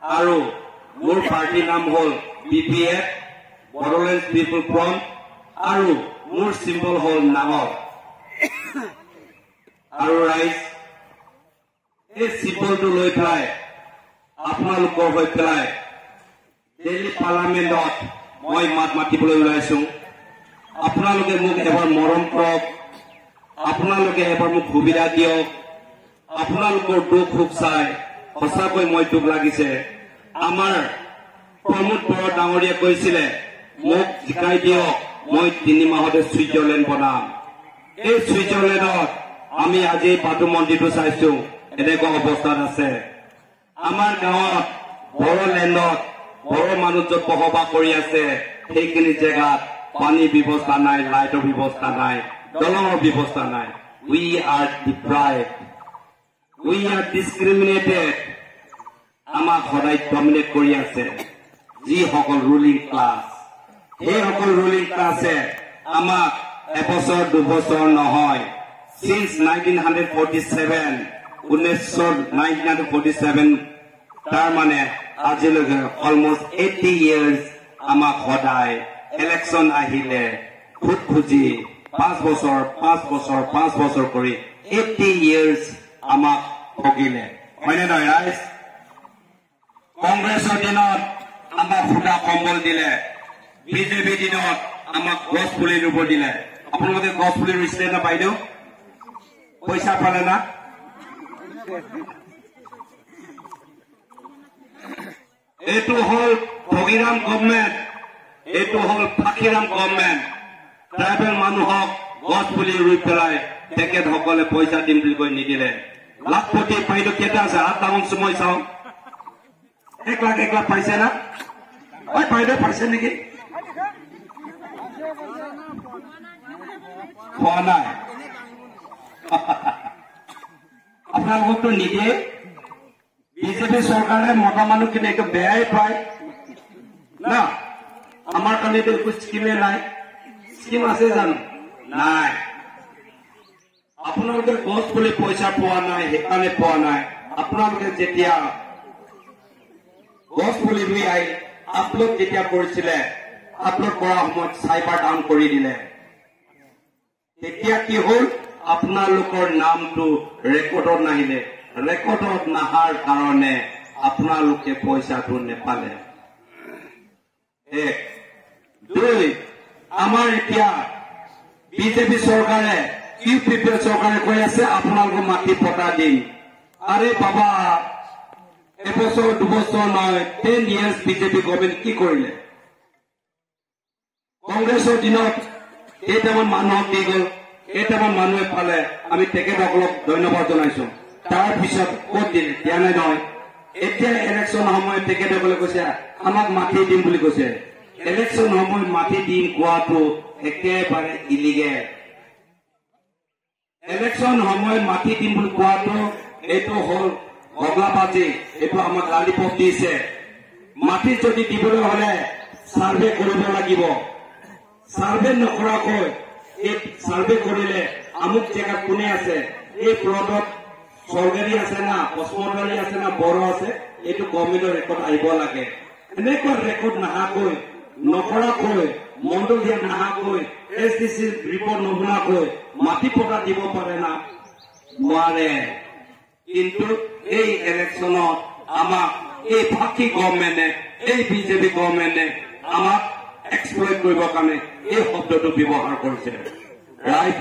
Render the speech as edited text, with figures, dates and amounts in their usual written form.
আৰু মোৰ পাৰ্টিৰ নাম হ'ল BPF বড়োলেণ্ড পিপল ফ্ৰণ্ট আৰু মোৰ চিম্বল হ'ল নাঙল আৰু ৰাইজ এই চিম্বলটো লৈ পেলাই আপোনালোকৰ হৈ পেলাই দিল্লী পাৰ্লামেণ্টত মই মাত মাতিবলৈ ওলাইছো আপোনালোকে মোক এবাৰ মৰম কৰক আপোনালোকে এবাৰ মোক সুবিধা দিয়ক আপোনালোকৰ দুখ সুখ চাই সঁচাকৈ মই দুখ লাগিছে আমাৰ প্ৰমোদ বড়ো ডাঙৰীয়া কৈছিলে মোক শিকাই দিয়ক মই 3 মাহতে সুইজাৰলেণ্ড বনাম এই সুইজাৰলেণ্ডত আমি আজি পাটু মন্দিৰটো চাইছো এনেকুৱা অৱস্থাত আছে আমাৰ গাঁৱত বড়োলেণ্ডত বড়ো মানুহ য'ত বসবাস কৰি আছে সেইখিনি জেগাত পানী ব্যৱস্থা নাই লাইটৰ ব্যৱস্থা নাই দলঙৰ ব্যৱস্থা নাই we are deprived we are discriminated আমাক সদায় ডমিনেট কৰি আছে যিসকল ৰুলিং ক্লাছ সেইসকল ৰুলিং ক্লাছে আমাক এবছৰ দুবছৰ নহয় since 1947 তাৰ মানে আজিলৈকে অলমোষ্ট 80 years আমাক সদায় ইলেকশ্যন আহিলে খুব খুজি 5 বছৰ কৰি 80 years আমাক ঠগিলে হয়নে নহয় ৰাইজ কংগ্ৰেছৰ দিনত আমাক ফুটা কম্বল দিলে বিজেপি দিনত আমাক গছ পুলি ৰুব দিলে আপোনালোকে গছ পুলি ৰুইছিলে না বাইদেউ পইচা পালে না এইটো হল ভগীৰাম গভৰ্ণমেণ্ট এইটো হল ফাকিৰাম গভৰ্ণমেণ্ট ট্ৰাইবেল মানুহক গছ পুলি ৰুই পেলাই তেখেতসকলে পইচা দিম বুলি কৈ নিদিলে লাখপতি বাইদেউ কেইটা আছে হাত ডাঙৰ সময় চাওঁ 1 লাখ পাইছে না ঐ বাইদেউ পাইছে নেকি খোৱা নাই আপোনালোকতো নিদিয়ে বিজেপি চৰকাৰে মতা মানুহখিনি একদম বেয়াই পায় না আমাৰ কাৰণেতো একো স্কিমে নাই স্কিম আছে জানো নাই আপোনালোকে গছ পুলি পইচা পোৱা নাই সেইকাৰণে পোৱা নাই আপোনালোকে যেতিয়া গছ পুলি ৰুই আহি আপলোড যেতিয়া কৰিছিলে আপলোড কৰাৰ সময়ত চাইবাৰ ডাউন কৰি দিলে তেতিয়া কি হ'ল আপোনালোকৰ নামটো ৰেকৰ্ডত নাহিলে ৰেকৰ্ডত নাহাৰ কাৰণে আপোনালোকে পইচাটো নেপালে 1 2 আমাৰ এতিয়া বিজেপি চৰকাৰে ইউপিপি চৰকাৰে কৈ আছে আপোনালোকৰ মাটি পটা দিম আৰে বাবা এবছৰ দুবছৰ নহয় 10 years বিজেপি গভৰ্ণমেণ্ট কি কৰিলে কংগ্ৰেছৰ দিনত কেইটামান মানুহক দি গ'ল কেইটামান মানুহে পালে আমি তেখেতসকলক ধন্যবাদ জনাইছো তাৰ পিছত ক'ত দিলে দিয়া নাই নহয় এতিয়া ইলেকশ্যন সময়ত তেখেতসকলে কৈছে আমাক মাটি দিম বুলি কৈছে ইলেকশ্যন সময়ত মাটি দিম কোৱাটো একেবাৰে ইলিগেল ইলেকশ্যন সময়ত মাটি দিম বুলি কোৱাটো এইটো হ'ল গগলাবাজি এইটো আমাক লালিপপ দিছে মাটি যদি দিবলৈ হলে সাৰ্ভে কৰিব লাগিব সাৰ্ভে নকৰাকৈ এই সাৰ্ভে কৰিলে আমুক জেগাত কোনে আছে এই প্লটত চৰকাৰী আছে না পচমতাৰী আছে না বড়ো আছে এইটো গভৰ্ণমেণ্টৰ ৰেকৰ্ড আহিব লাগে এনেকুৱা ৰেকৰ্ড নাহাকৈ নকৰাকৈ মণ্ডল দিয়া নাহাকৈ SDC ৰিপৰ্ট নবনাকৈ মাটি পটা দিব পাৰে না নোৱাৰে কিন্তু এই ইলেকশ্যনত আমাক এই ফাঁকি গভৰ্ণমেণ্টে এই বিজেপি গভৰ্ণমেণ্টে আমাক এক্সপ্লইট কৰিবৰ কাৰণে এই শব্দটো ব্যৱহাৰ কৰিছে ৰাইট